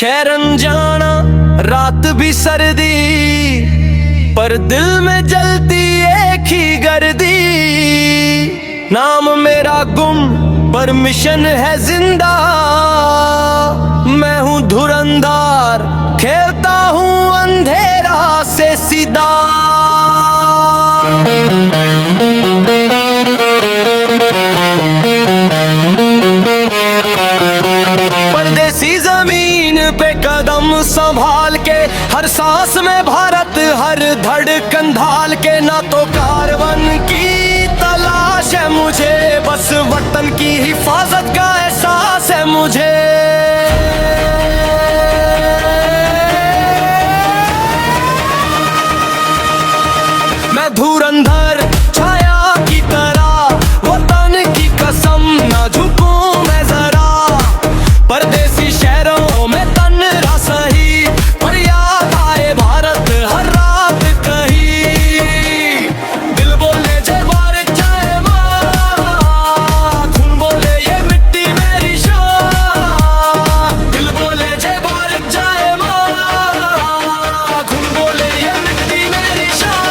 शहर अनजाना रात भी सर्दी, पर दिल में जलती एक ही गर्दी। नाम मेरा गुम पर मिशन है जिंदा, मैं हूँ धुरंधर खेलता हूँ अंधेरा से सीधा। परदेसी जमीन पे कदम संभाल के, हर सांस में भारत हर धड़कन ढाल के। ना तो कारवन की तलाश है मुझे, बस वतन की हिफाजत का एहसास है मुझे। मैं धुरंधर छाया की तरह, वतन की कसम ना झुकूं मैं जरा। परदेसी शहरों में तन्हा सही, पर याद आए भारत हर रात कहीं। दिल बोले जय भारत जय माँ, खून बोले ये मिट्टी मेरी शान। दिल बोले जय भारत जय माँ, खून बोले ये मिट्टी मेरी शान।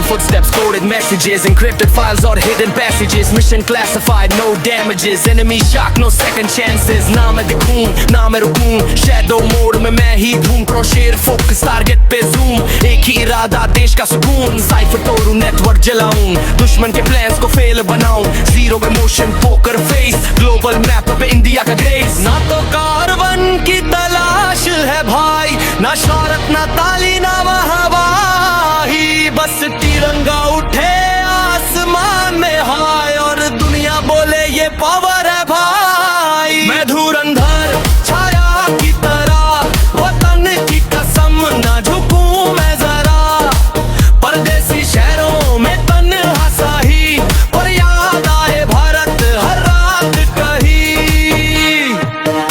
Footsteps, coded messages, encrypted files or hidden passages. Mission classified, no damages. Enemy shock, no second chances. नाम है दिखूं, नाम है रुकूं, shadow mode में मैं ही धूम। क्रॉसहेयर फोकस टारगेट पे zoom, एक ही इरादा देश का सुकून। साइफर तोड़ूं, नेटवर्क जलाऊं, दुश्मन के प्लान्स को फेल बनाऊं। जीरो में motion, poker face, global map पे इंडिया का ग्रेस। ना तो कारवन की तलाश है भाई, ना शौहरत ना ताली ना हवाई। बस तिरंगा उठे आसमान में हाय, और दुनिया बोले ये पावर है भाई। मैं धुरंधर छाया की तरह, वतन की कसम ना झुकूं मैं जरा। परदेसी शहरों में तन्हा सही, पर याद आए भारत हर रात कहीं।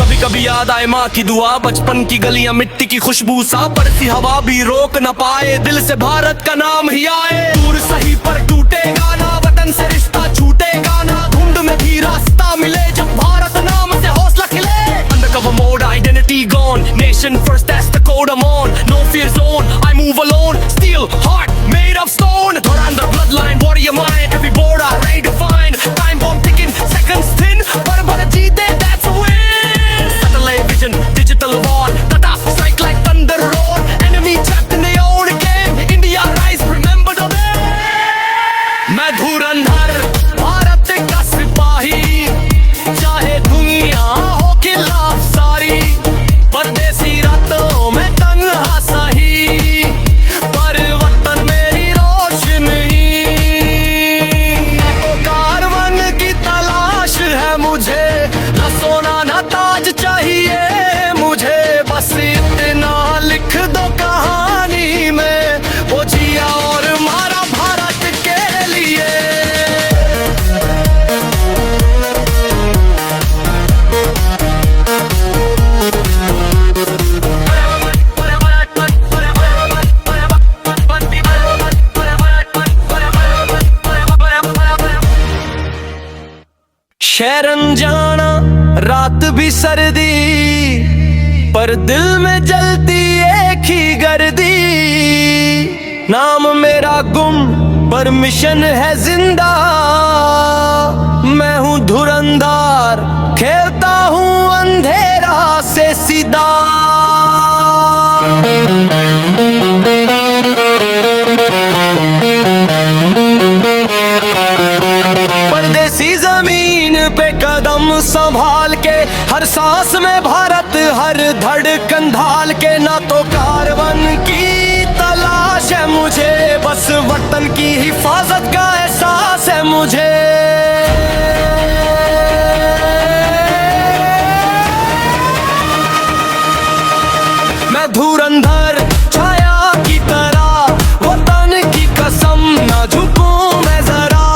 कभी कभी याद आए माँ की दुआ, बचपन की गलियां मिट्टी की खुशबू सा। बरसी हवा भी रोक न पाए, दिल से भारत का नाम ही आए। दूर सही पर टूटेगा ना, वतन से रिश्ता छूटेगा ना। धुंध में भी रास्ता मिले, जब भारत नाम से हौसला खिले। Undercover mode, identity gone, nation first, that's the code I'm on. No fear zone, I move alone, steel heart made of stone. Dhurandhar bloodline, warrior mind, every border ready to find. Time bomb ticking, seconds thin, पर भारत जीते, that's a win. Satellite vision, digital war, tata strike like thunder roar. Enemy trapped in their own game, India rise, remember the name. मैं धुरंधर भारत का सिपाही, चाहे दुनिया हो खिलाफ सारी। परदेसी रातों में तन्हा सही, पर वतन मेरी रोशनी। तो कारवन की तलाश है मुझे, न सोना न ताज चाहिए मुझे। बस इतना लिख दो कहानी में, वो जिया और मारा भारत के लिए। शहर अनजाना रात भी सर्दी, पर दिल में जलती एक ही गर्दी। नाम मेरा गुम पर मिशन है जिंदा, मैं हूँ धुरंधर खेलता हूँ अंधेरा से सीधा। परदेसी जमीन पे कदम संभाल के, हर सांस में भारत हर धड़कन ढाल के। ना तो कारवन की तलाश है मुझे, बस वतन की हिफाजत का एहसास है मुझे। मैं धुरंधर छाया की तरह, वतन की कसम ना झुकूं मैं जरा।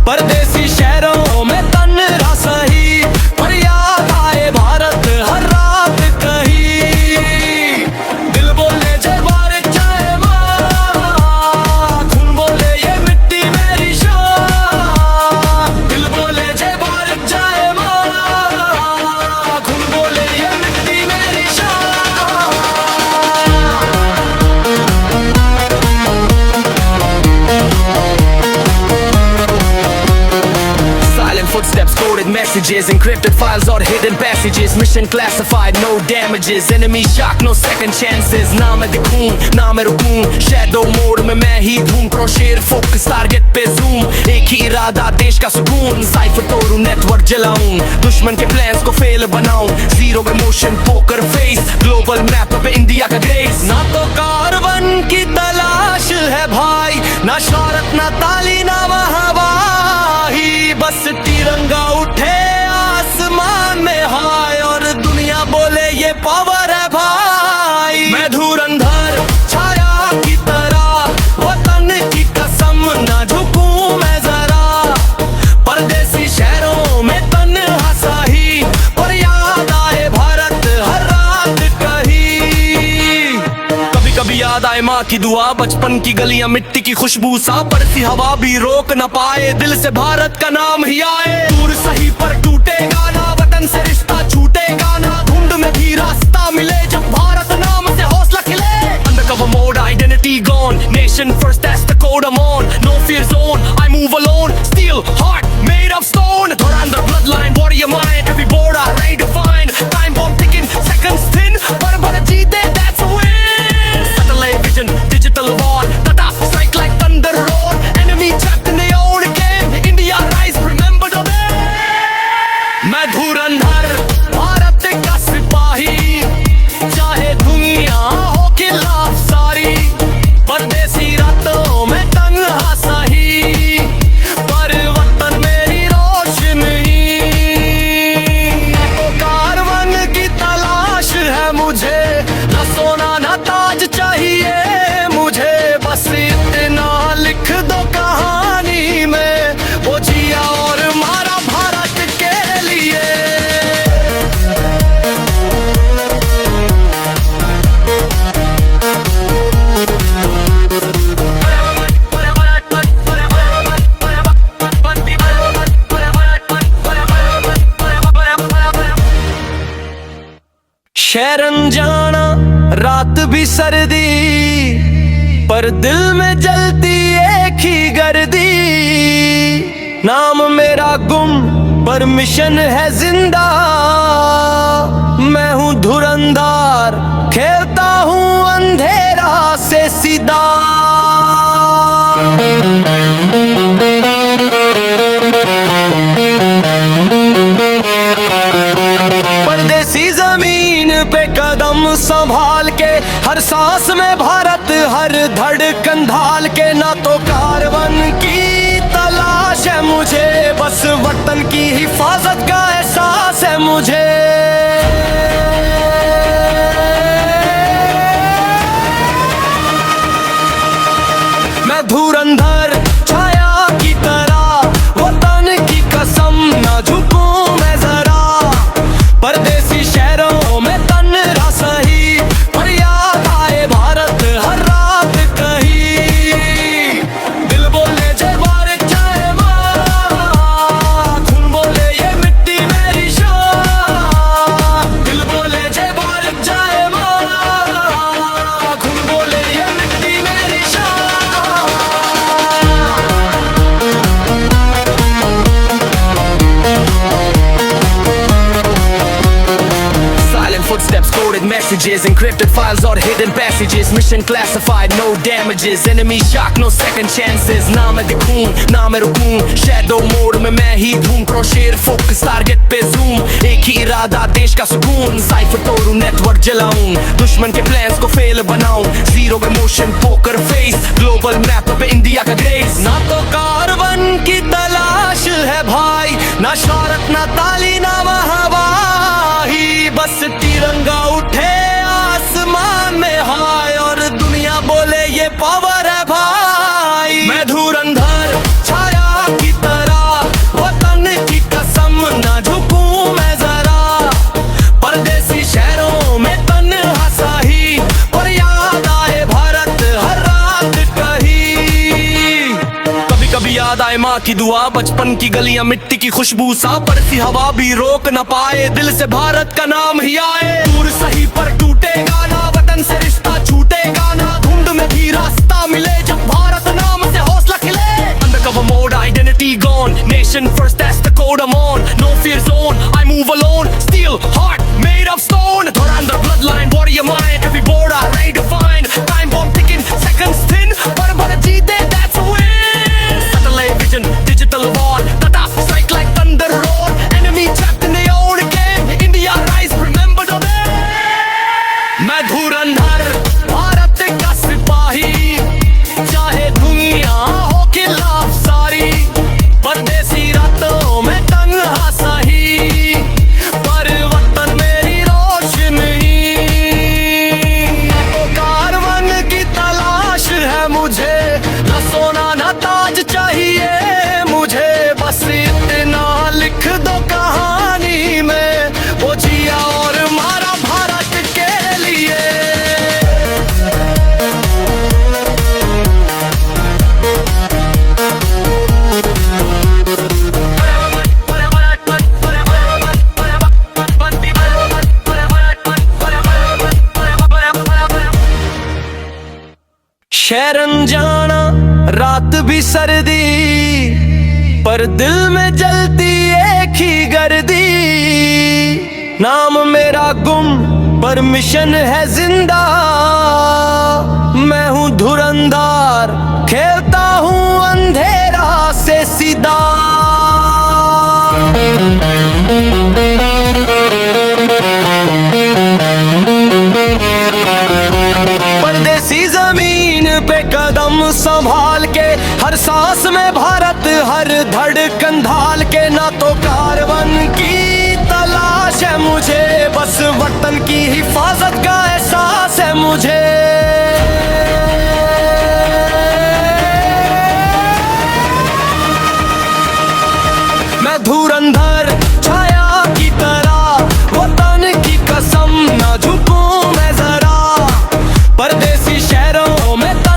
परदेसी शहरों में तन्हा सही, पर याद आए भारत हर रात कहीं। दिल बोले जय भारत जय माँ, खून बोले messages, encrypted files or hidden passages. Mission classified, no damages. Enemy shock, no second chances. ना मैं दिखूं, ना मैं रुकूं, shadow mode में मैं ही धूम. Crochet focus target पे zoom. एक ही इरादा देश का सुकून. Cipher तोड़ूं, network जलाऊं, दुश्मन के plans को fail बनाऊं. Zero emotion, poker face, global map पे इंडिया का grace. ना तो कार्बन की तलाश है भाई, ना शौहरत, ना ताली, ना महावाही. बस तिरंगा उठे आसमान में हाय और दुनिया बोले ये पावर है भाई. मैं धुरंधर छाया की तरह, वतन की कसम ना झुकूं मैं जरा. परदेसी शहरों में तन्हा साही, पर याद आए भारत हर रात कहीं. कभी कभी याद आए माँ की दुआ, बचपन की गलियां मिट्टी की खुशबू सा. बरसी हवा भी रोक न पाए, दिल से भारत का नाम ही आए. दूर सही पर टूटेगा ना, वतन से रिश्ता छूटेगा ना. धुंध में भी रास्ता मिले, जब भारत नाम से हौसला खिले. Undercover mode, identity gone, nation first, that's the code I'm on. No fear zone, I move alone, steel heart made of stone. Dhurandhar bloodline, warrior mind, every border ready to find. Time bomb ticking, seconds thin, but jeete, that's a win. Satellite vision, digital war, tata strike like thunder roar. Enemy trapped in their own game, India rise, remember the day. मैं धुरंधर भारत का सिपाही, चाहे दुनिया हो खिलाफ सारी. परदेसी रातों में तन्हा सही, पर वतन मेरी रोशनी. तो कारवन की तलाश है मुझे, न सोना न ताज चाहिए मुझे. बस इतना लिख दो कहानी में, वो जिया और मारा भारत के लिए. शरण जाना रात भी सर्दी, पर दिल में जलती एक ही गर्दी. नाम मेरा गुम पर मिशन है जिंदा. मैं हूँ धुरंधर, खेलता हूँ अंधेरा से सीधा. परदेसी जमीन पे कदम संभाल के, हर सांस में भारत, हर धड़कन ढाल के. ना तो कार्बन की तलाश है मुझे, बस वतन की हिफाजत का एहसास है मुझे. मैं धुरंधर छाया की तरह, वतन की कसम ना झुकूं मैं जरा. परदेसी शहरों में तन्हा सही, पर याद आए भारत हर रात कहीं. दिल बोले जय भारत जय माँ, खून बोले ये मिट्टी मेरी शान. दिल बोले जय भारत जय माँ, खून बोले ये मिट्टी मेरी शान. Silent footsteps, coded messages, encrypted files or hidden passages. Mission classified, no damages. Enemy shock, no second chances. ना मैं दिखूं, ना मैं रुकूं, shadow mode में मैं ही धूम. Crochet focus target पे zoom. एक ही इरादा देश का सुकून. Cipher तोड़ूं, network जलाऊं, दुश्मन के plans को fail बनाऊं. Zero emotion, poker face, global map पे इंडिया का grace. ना तो कार्बन की तलाश है भाई, ना शौहरत, ना ताली, ना महावाही. बस तिरंगा उठे आसमान में हाय और दुनिया बोले ये पावर है भाई. मैं धुरंधर छाया की तरह, वतन की कसम ना झुकूं मैं जरा. परदेसी शहरों में तन्हा साही, पर याद आए भारत हर रात कहीं. कभी कभी याद आए माँ की दुआ, बचपन की गलियां मिट्टी की खुशबू सा. बरसी हवा भी रोक न पाए, दिल से भारत का नाम ही आए. दूर सही पर टूटेगा ना, वतन से रिश्ता छूटेगा ना. धुंध में भी रास्ता मिले, जब भारत नाम से हौसला खिले. Undercover mode, identity gone, nation first, that's the code I'm on. No fear Digital heart made of stone. Dhurandhar bloodline, warrior mind. Every border ready to find. Time bomb ticking, seconds thin. Bharat jeete, that's a win. Satellite vision, digital war. Tata strike like thunder roar. Enemy trapped in their own game. India rise, remember the name. मैं धुरंधर भारत का सिपाही, चाहे दुनिया हो खिलाफ सारी। परदेसी रातों में तन्हा सही, पर वतन मेरी रोशनी। तो कारवान की तलाश है मुझे, न सोना न ताज चाहिए मुझे। बस इतना लिख दो कहानी में, वो जिया और मारा भारत के लिए। शहरन जाना रात भी सर्दी, पर दिल में जलती एक ही गर्दी। नाम मेरा गुम पर मिशन है जिंदा। मैं हूँ धुरंधर, खेलता हूँ अंधेरा से सीधा। परदेसी जमीन पे कदम संभाल के, हर सांस में भारत, हर धड़कन ढाल के। ना तो कारवन की तलाश है मुझे, बस वतन की हिफाजत का एहसास है मुझे।